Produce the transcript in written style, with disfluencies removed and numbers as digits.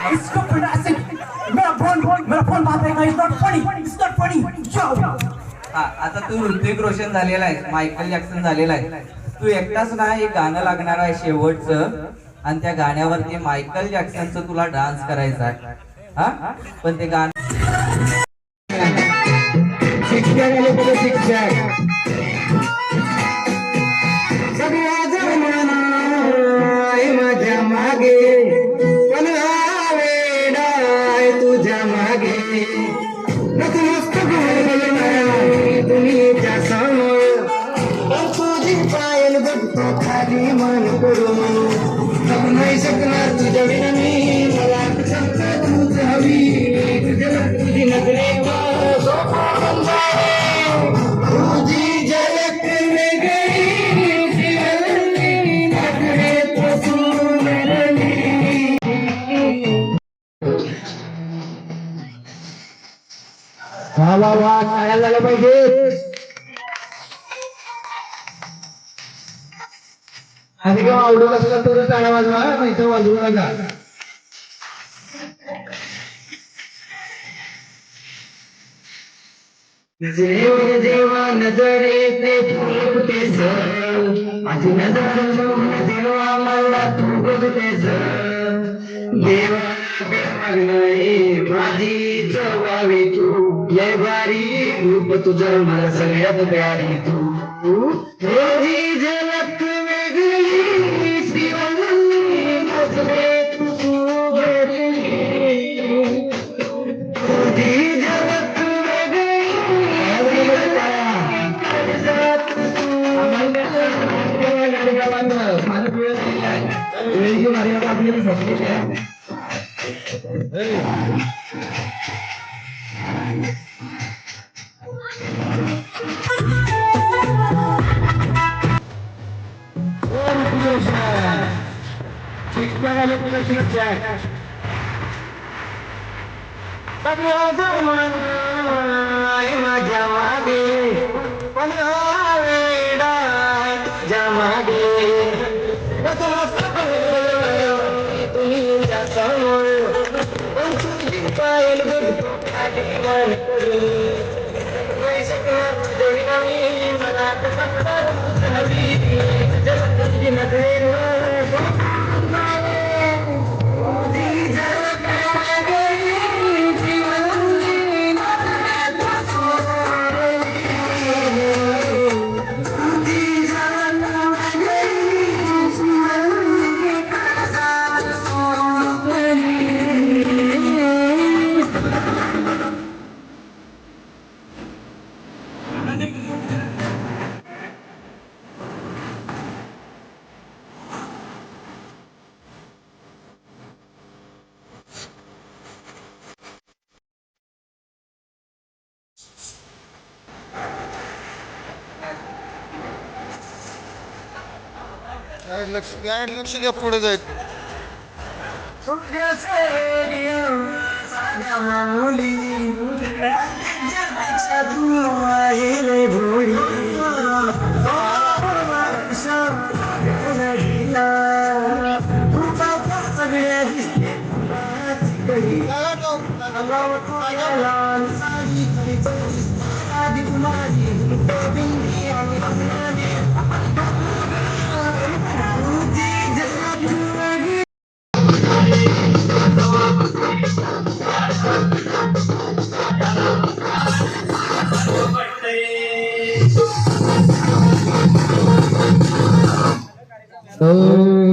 इसको पढ़ा से मेरा फोन बात है इट्स नॉट फनी जाओ। हा आता तू ऋतिक रोशन झालेला आहे, मायकल जॅक्सन झालेला आहे, तू एकटाच ना एक गाणं लागणार आहे शेवटचं आणि त्या गाण्यावरती मायकल जॅक्सनचं तुला डान्स करायचा आहे हा. पण ते गाणं माझ्या मागे पण वेडाय तुझ्या मागे नतमस्त दुनियेच्या समोर तुझी पायल बघतो खाली मन करून नाही शकणार तुझ्या विना मी मला तुझ हवी तुझी नजरेवर तुझी झलक वा वा वा काय झालं पाहिजे. आणि किंवा आवडत असला तर टाळा वाजवा, नाही तर वाजवू नका. जेव्हा नजर येते फुलतेस माझी नजर तेव्हा मला तू बघतेस देवा माझी चवावी तू लय भारी रूप तुझं मला सगळ्यात प्यारी तू तुझी झलक वेगळी शिवली नजरे तू वेगळी तुझी झलक माझ्या मागे पण जमागे तुझ्या समोर तुझी पायल मन लक्ष द्या पुढे जायचं. Oh